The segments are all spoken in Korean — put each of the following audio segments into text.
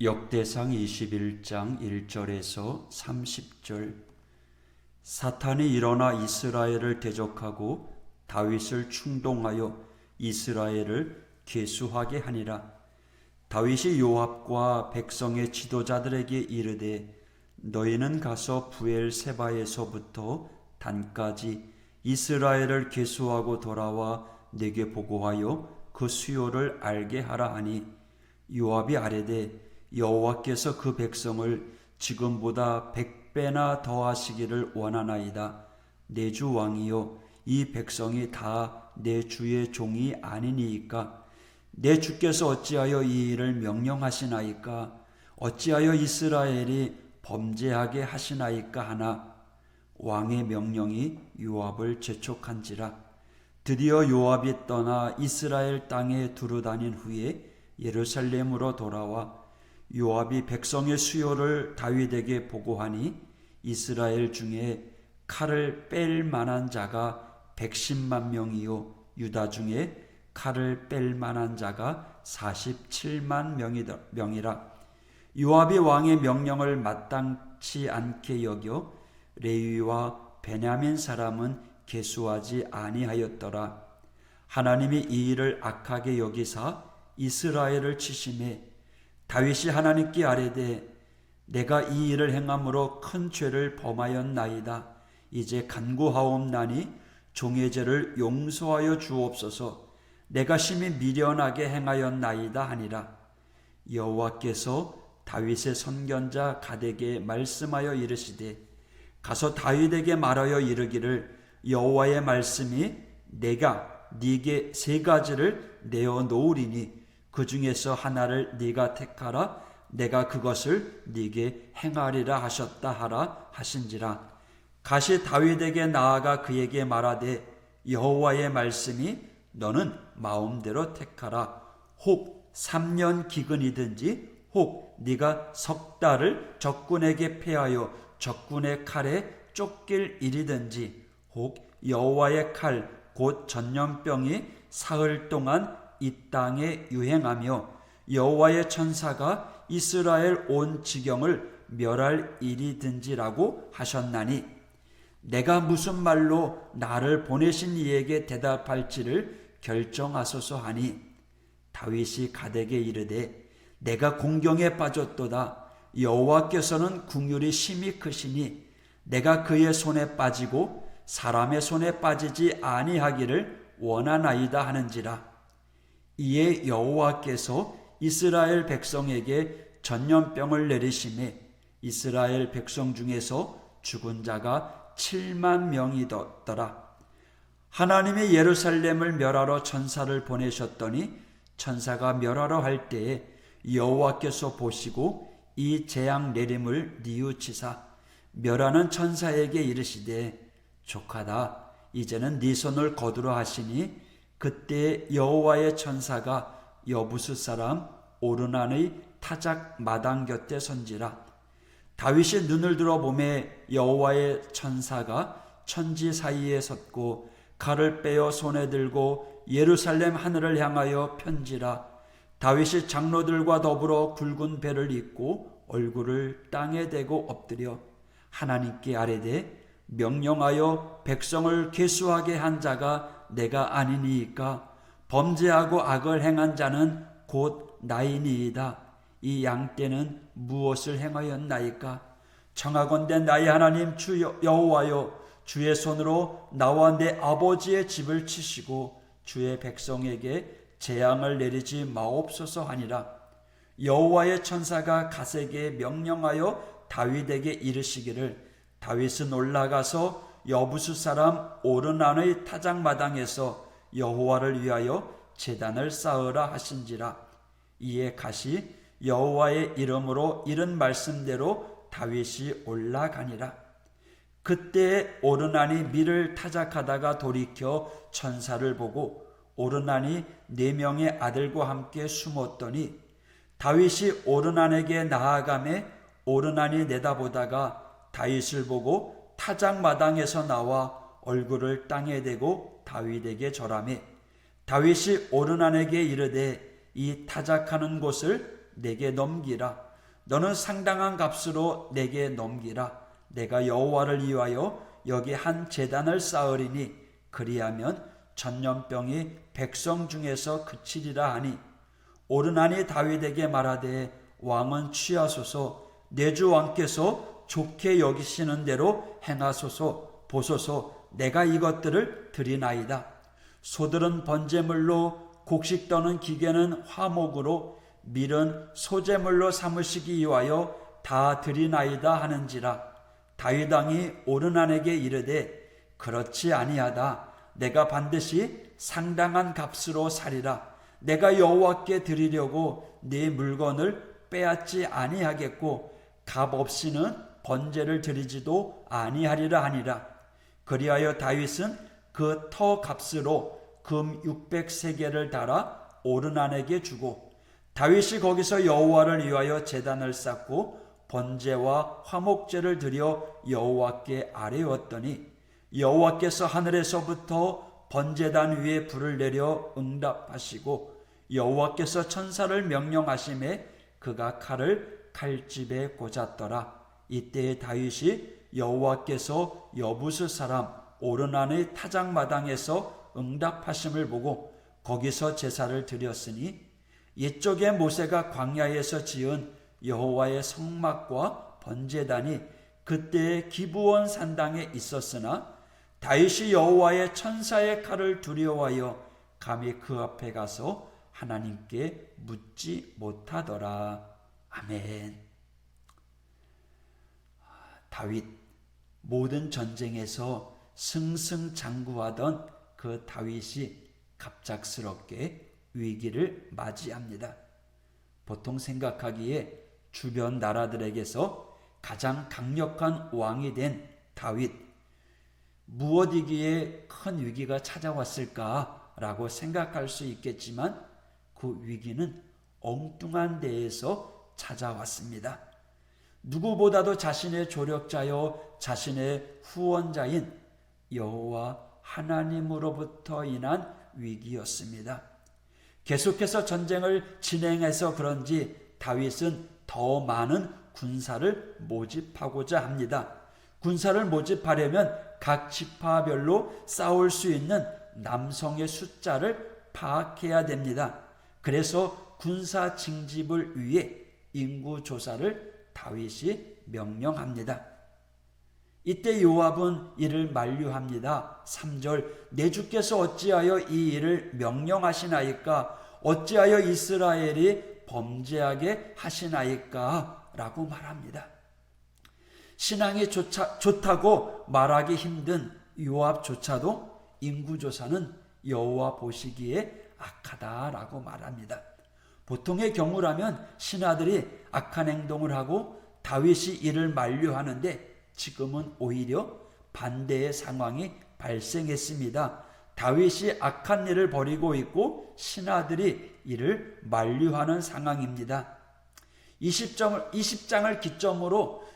역대상 21장 1절에서 30절. 사탄이 일어나 이스라엘을 대적하고 다윗을 충동하여 이스라엘을 계수하게 하니라. 다윗이 요압과 백성의 지도자들에게 이르되 너희는 가서 부엘세바에서부터 단까지 이스라엘을 계수하고 돌아와 내게 보고하여 그 수요를 알게 하라 하니, 요압이 아뢰되 여호와께서 그 백성을 지금보다 100배나 더하시기를 원하나이다. 내 주 왕이여, 이 백성이 다 내 주의 종이 아니니이까? 내 주께서 어찌하여 이 일을 명령하시나이까? 어찌하여 이스라엘이 범죄하게 하시나이까 하나, 왕의 명령이 요압을 재촉한지라. 드디어 요압이 떠나 이스라엘 땅에 두루다닌 후에 예루살렘으로 돌아와 요압이 백성의 수요를 다윗에게 보고하니, 이스라엘 중에 칼을 뺄 만한 자가 110만 명이요 유다 중에 칼을 뺄 만한 자가 47만 명이라. 요압이 왕의 명령을 마땅치 않게 여겨 레위와 베냐민 사람은 계수하지 아니하였더라. 하나님이 이 일을 악하게 여기사 이스라엘을 치심해 다윗이 하나님께 아뢰되 내가 이 일을 행함으로 큰 죄를 범하였나이다. 이제 간구하옵나니 종의 죄를 용서하여 주옵소서. 내가 심히 미련하게 행하였나이다 하니라. 여호와께서 다윗의 선견자 갓에게 말씀하여 이르시되 가서 다윗에게 말하여 이르기를 여호와의 말씀이 내가 네게 3가지를 내어 놓으리니 그 중에서 하나를 네가 택하라. 내가 그것을 네게 행하리라 하셨다 하라 하신지라. 갓이 다윗에게 나아가 그에게 말하되 여호와의 말씀이 너는 마음대로 택하라. 혹 3년 기근이든지 혹 네가 10달을 적군에게 패하여 적군의 칼에 쫓길 일이든지 혹 여호와의 칼 곧 전염병이 사흘 동안 이 땅에 유행하며 여호와의 천사가 이스라엘 온 지경을 멸할 일이든지라고 하셨나니, 내가 무슨 말로 나를 보내신 이에게 대답할지를 결정하소서 하니, 다윗이 갓에게 이르되 내가 공경에 빠졌도다. 여호와께서는 긍휼이 심히 크시니 내가 그의 손에 빠지고 사람의 손에 빠지지 아니하기를 원하나이다 하는지라. 이에 여호와께서 이스라엘 백성에게 전염병을 내리심에 이스라엘 백성 중에서 죽은 자가 7만 명이더라. 하나님이 예루살렘을 멸하러 천사를 보내셨더니 천사가 멸하러 할 때에 여호와께서 보시고 이 재앙 내림을 뉘우치사 멸하는 천사에게 이르시되 족하다. 이제는 네 손을 거두라 하시니, 그때 여호와의 천사가 여부스 사람 오르난의 타작 마당 곁에 선지라. 다윗이 눈을 들어 보매 여호와의 천사가 천지 사이에 섰고 칼을 빼어 손에 들고 예루살렘 하늘을 향하여 편지라. 다윗이 장로들과 더불어 굵은 배를 입고 얼굴을 땅에 대고 엎드려 하나님께 아뢰되 명령하여 백성을 계수하게 한 자가 내가 아니니이까? 범죄하고 악을 행한 자는 곧 나이니이다. 이 양떼는 무엇을 행하였나이까? 청하건대 나의 하나님 주 여호와여, 주의 손으로 나와 내 아버지의 집을 치시고 주의 백성에게 재앙을 내리지 마옵소서 하니라. 여호와의 천사가 갓에게 명령하여 다윗에게 이르시기를 다윗은 올라가서 여부스 사람 오르난의 타작마당에서 여호와를 위하여 제단을 쌓으라 하신지라. 이에 갓이 여호와의 이름으로 이른 말씀대로 다윗이 올라가니라. 그때 오르난이 밀을 타작하다가 돌이켜 천사를 보고 오르난이 4명의 아들과 함께 숨었더니 다윗이 오르난에게 나아가매 오르난이 내다보다가 다윗을 보고 타작마당에서 나와 얼굴을 땅에 대고 다윗에게 절하매 다윗이 오르난에게 이르되 이 타작하는 곳을 내게 넘기라. 너는 상당한 값으로 내게 넘기라. 내가 여호와를 위하여 여기 한 제단을 쌓으리니 그리하면 전염병이 백성 중에서 그치리라 하니 오르나니 다윗에게 말하되 왕은 취하소서. 내 주 왕께서 좋게 여기시는 대로 행하소서. 보소서, 내가 이것들을 드리나이다. 소들은 번제물로, 곡식 떠는 기계는 화목으로, 밀은 소제물로 삼으시기 위하여 다 드리나이다 하는지라. 다윗 왕이 오르난에게 이르되 그렇지 아니하다. 내가 반드시 상당한 값으로 사리라. 내가 여호와께 드리려고 네 물건을 빼앗지 아니하겠고 값 없이는 번제를 드리지도 아니하리라 하니라. 그리하여 다윗은 그 터 값으로 금 600세겔을 달아 오르난에게 주고 다윗이 거기서 여호와를 위하여 제단을 쌓고 번제와 화목제를 드려 여호와께 아뢰었더니 여호와께서 하늘에서부터 번제단 위에 불을 내려 응답하시고 여호와께서 천사를 명령하심에 그가 칼을 칼집에 꽂았더라. 이때 다윗이 여호와께서 여부스 사람 오르난의 타작마당에서 응답하심을 보고 거기서 제사를 드렸으니 이쪽에 모세가 광야에서 지은 여호와의 성막과 번제단이 그때의 기브온 산당에 있었으나 다윗이 여호와의 천사의 칼을 두려워하여 감히 그 앞에 가서 하나님께 묻지 못하더라. 아멘. 다윗, 모든 전쟁에서 승승장구하던 그 다윗이 갑작스럽게 위기를 맞이합니다. 보통 생각하기에 주변 나라들에게서 가장 강력한 왕이 된 다윗, 무엇이기에 큰 위기가 찾아왔을까라고 생각할 수 있겠지만 그 위기는 엉뚱한 데에서 찾아왔습니다. 누구보다도 자신의 조력자요 자신의 후원자인 여호와 하나님으로부터 인한 위기였습니다. 계속해서 전쟁을 진행해서 그런지 다윗은 더 많은 군사를 모집하고자 합니다. 군사를 모집하려면 각 지파별로 싸울 수 있는 남성의 숫자를 파악해야 됩니다. 그래서 군사 징집을 위해 인구 조사를 다윗이 명령합니다. 이때 요압은 이를 만류합니다. 3절, 내 주께서 어찌하여 이 일을 명령하시나이까? 어찌하여 이스라엘이 범죄하게 하시나이까? 라고 말합니다. 신앙이 좋다고 말하기 힘든 요압조차도 인구조사는 여호와 보시기에 악하다라고 말합니다. 보통의 경우라면 신하들이 악한 행동을 하고 다윗이 이를 만류하는데 지금은 오히려 반대의 상황이 발생했습니다. 다윗이 악한 일을 벌이고 있고 신하들이 이를 만류하는 상황입니다. 20장을 기점으로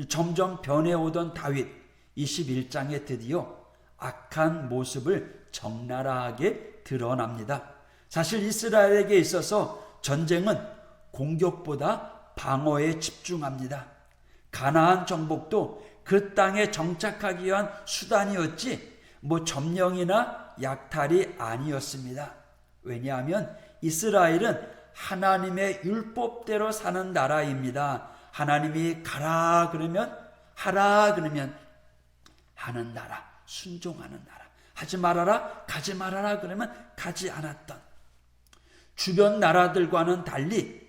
점점 변해오던 다윗, 21장에 드디어 악한 모습을 적나라하게 드러납니다. 사실 이스라엘에게 있어서 전쟁은 공격보다 방어에 집중합니다. 가나안 정복도 그 땅에 정착하기 위한 수단이었지 점령이나 약탈이 아니었습니다. 왜냐하면 이스라엘은 하나님의 율법대로 사는 나라입니다. 하나님이 가라 그러면 하라 그러면 하는 나라, 순종하는 나라. 하지 말아라, 가지 말아라 그러면 가지 않았던, 주변 나라들과는 달리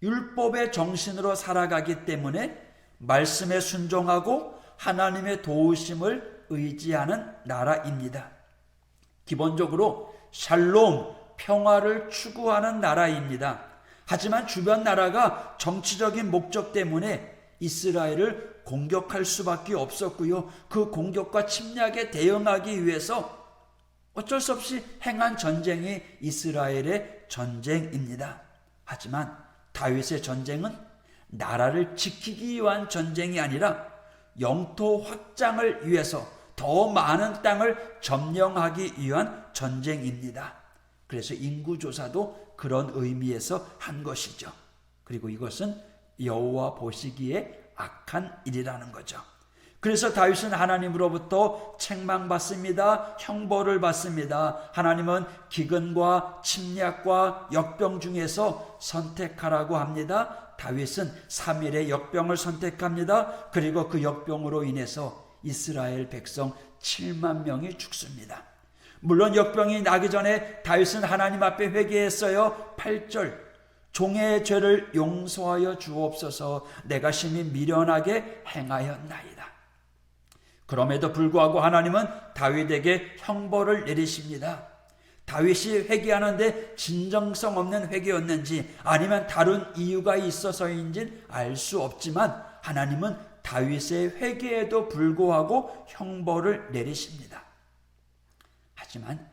율법의 정신으로 살아가기 때문에 말씀에 순종하고 하나님의 도우심을 의지하는 나라입니다. 기본적으로 샬롬, 평화를 추구하는 나라입니다. 하지만 주변 나라가 정치적인 목적 때문에 이스라엘을 공격할 수밖에 없었고요. 그 공격과 침략에 대응하기 위해서 어쩔 수 없이 행한 전쟁이 이스라엘의 전쟁입니다. 하지만 다윗의 전쟁은 나라를 지키기 위한 전쟁이 아니라 영토 확장을 위해서 더 많은 땅을 점령하기 위한 전쟁입니다. 그래서 인구조사도 그런 의미에서 한 것이죠. 그리고 이것은 여호와 보시기에 악한 일이라는 거죠. 그래서 다윗은 하나님으로부터 책망받습니다. 형벌을 받습니다. 하나님은 기근과 침략과 역병 중에서 선택하라고 합니다. 다윗은 3일의 역병을 선택합니다. 그리고 그 역병으로 인해서 이스라엘 백성 7만 명이 죽습니다. 물론 역병이 나기 전에 다윗은 하나님 앞에 회개했어요. 8절 종의 죄를 용서하여 주옵소서. 내가 심히 미련하게 행하였나이다. 그럼에도 불구하고 하나님은 다윗에게 형벌을 내리십니다. 다윗이 회개하는데 진정성 없는 회개였는지 아니면 다른 이유가 있어서인지 알 수 없지만 하나님은 다윗의 회개에도 불구하고 형벌을 내리십니다. 하지만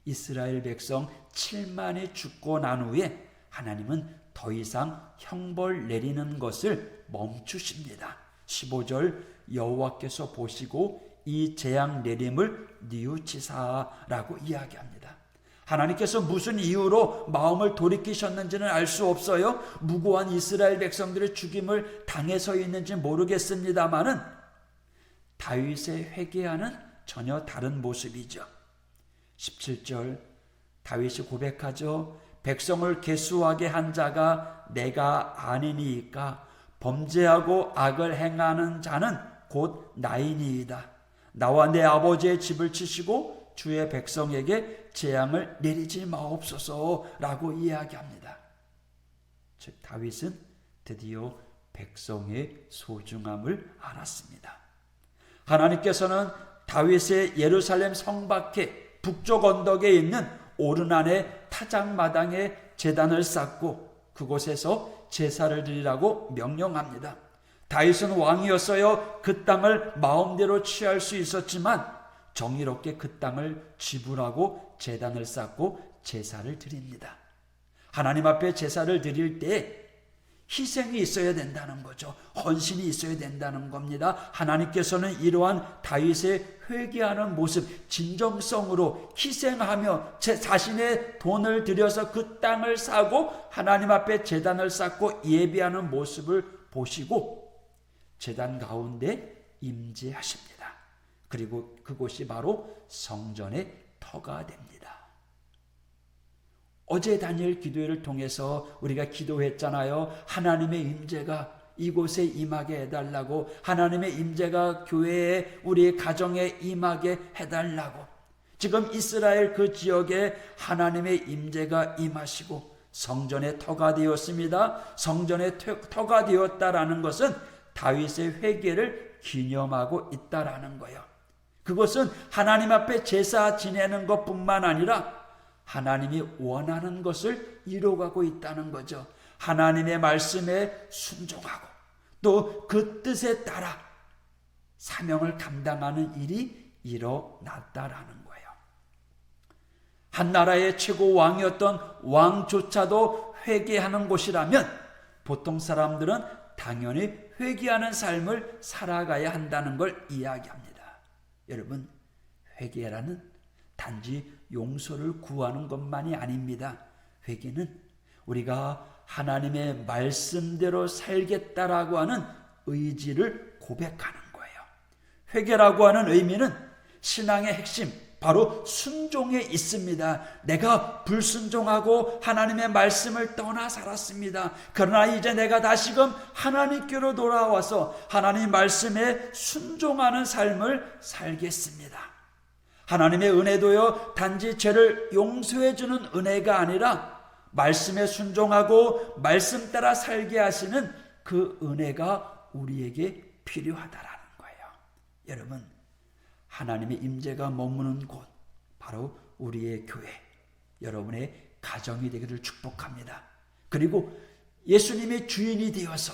이스라엘 백성 7만이 죽고 난 후에 하나님은 더 이상 형벌 내리는 것을 멈추십니다. 15절 여호와께서 보시고 이 재앙 내림을 뉘우치사라고 이야기합니다. 하나님께서 무슨 이유로 마음을 돌이키셨는지는 알 수 없어요. 무고한 이스라엘 백성들의 죽임을 당해서 있는지 모르겠습니다마는 다윗의 회개와는 전혀 다른 모습이죠. 17절 다윗이 고백하죠. 백성을 계수하게 한 자가 내가 아니니이까 범죄하고 악을 행하는 자는 곧 나이니이다. 나와 내 아버지의 집을 치시고 주의 백성에게 재앙을 내리지 마옵소서라고 이야기합니다. 즉 다윗은 드디어 백성의 소중함을 알았습니다. 하나님께서는 다윗의 예루살렘 성 밖에 북쪽 언덕에 있는 오르난의 타작마당에 제단을 쌓고 그곳에서 제사를 드리라고 명령합니다. 다윗은 왕이었어요. 그 땅을 마음대로 취할 수 있었지만 정의롭게 그 땅을 지불하고 제단을 쌓고 제사를 드립니다. 하나님 앞에 제사를 드릴 때 희생이 있어야 된다는 거죠. 헌신이 있어야 된다는 겁니다. 하나님께서는 이러한 다윗의 회개하는 모습, 진정성으로 희생하며 자신의 돈을 들여서 그 땅을 사고 하나님 앞에 제단을 쌓고 예배하는 모습을 보시고 제단 가운데 임재하십니다. 그리고 그곳이 바로 성전의 터가 됩니다. 어제 다니엘 기도회를 통해서 우리가 기도했잖아요. 하나님의 임재가 이곳에 임하게 해달라고, 하나님의 임재가 교회에 우리 가정에 임하게 해달라고. 지금 이스라엘 그 지역에 하나님의 임재가 임하시고 성전의 터가 되었습니다. 성전의 터가 되었다라는 것은 다윗의 회개를 기념하고 있다라는 거예요. 그것은 하나님 앞에 제사 지내는 것뿐만 아니라 하나님이 원하는 것을 이루어가고 있다는 거죠. 하나님의 말씀에 순종하고 또 그 뜻에 따라 사명을 감당하는 일이 일어났다라는 거예요. 한 나라의 최고 왕이었던 왕조차도 회개하는 곳이라면 보통 사람들은 당연히 회개하는 삶을 살아가야 한다는 걸 이야기합니다. 여러분, 회개라는 단지 용서를 구하는 것만이 아닙니다. 회개는 우리가 하나님의 말씀대로 살겠다라고 하는 의지를 고백하는 거예요. 회개라고 하는 의미는 신앙의 핵심, 바로 순종에 있습니다. 내가 불순종하고 하나님의 말씀을 떠나 살았습니다. 그러나 이제 내가 다시금 하나님께로 돌아와서 하나님 말씀에 순종하는 삶을 살겠습니다. 하나님의 은혜도요, 단지 죄를 용서해 주는 은혜가 아니라 말씀에 순종하고 말씀 따라 살게 하시는 그 은혜가 우리에게 필요하다라는 거예요. 여러분, 하나님의 임재가 머무는 곳, 바로 우리의 교회, 여러분의 가정이 되기를 축복합니다. 그리고 예수님의 주인이 되어서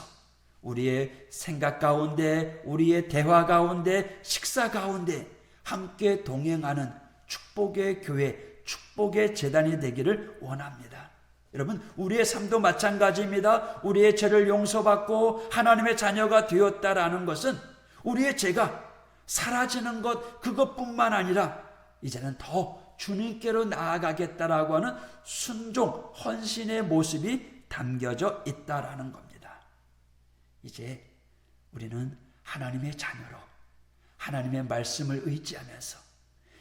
우리의 생각 가운데, 우리의 대화 가운데, 식사 가운데 함께 동행하는 축복의 교회, 축복의 재단이 되기를 원합니다. 여러분, 우리의 삶도 마찬가지입니다. 우리의 죄를 용서받고 하나님의 자녀가 되었다라는 것은 우리의 죄가 사라지는 것, 그것뿐만 아니라 이제는 더 주님께로 나아가겠다라고 하는 순종, 헌신의 모습이 담겨져 있다라는 겁니다. 이제 우리는 하나님의 자녀로 하나님의 말씀을 의지하면서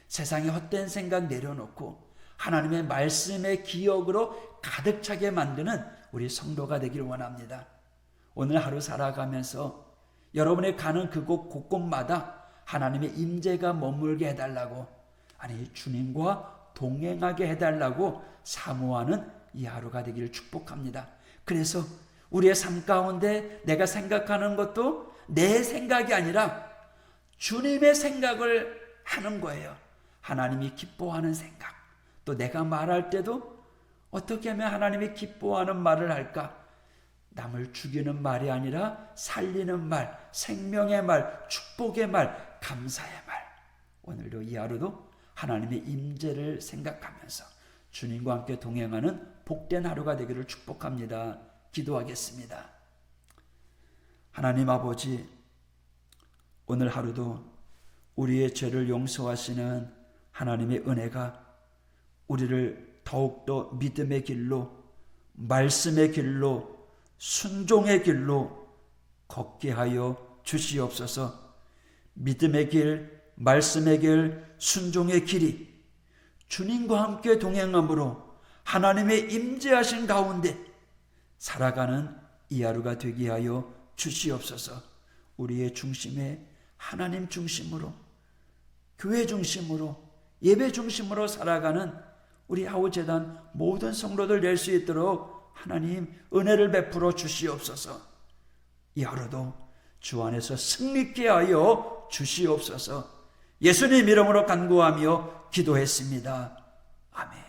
세상의 헛된 생각 내려놓고 하나님의 말씀의 기억으로 가득 차게 만드는 우리 성도가 되길 원합니다. 오늘 하루 살아가면서 여러분의 가는 그곳 곳곳마다 하나님의 임재가 머물게 해달라고, 아니 주님과 동행하게 해달라고 사모하는 이 하루가 되기를 축복합니다. 그래서 우리의 삶 가운데 내가 생각하는 것도 내 생각이 아니라 주님의 생각을 하는 거예요. 하나님이 기뻐하는 생각. 또 내가 말할 때도 어떻게 하면 하나님이 기뻐하는 말을 할까? 남을 죽이는 말이 아니라 살리는 말, 생명의 말, 축복의 말, 감사의 말. 오늘도 이 하루도 하나님의 임재를 생각하면서 주님과 함께 동행하는 복된 하루가 되기를 축복합니다. 기도하겠습니다. 하나님 아버지, 오늘 하루도 우리의 죄를 용서하시는 하나님의 은혜가 우리를 더욱더 믿음의 길로, 말씀의 길로, 순종의 길로 걷게 하여 주시옵소서. 믿음의 길, 말씀의 길, 순종의 길이 주님과 함께 동행함으로 하나님의 임재하신 가운데 살아가는 이 하루가 되게 하여 주시옵소서. 우리의 중심에 하나님 중심으로, 교회 중심으로, 예배 중심으로 살아가는 우리 하우재단 모든 성도들 될 수 있도록 하나님 은혜를 베풀어 주시옵소서. 이 하루도 주 안에서 승리케 하여 주시옵소서. 예수님 이름으로 간구하며 기도했습니다. 아멘.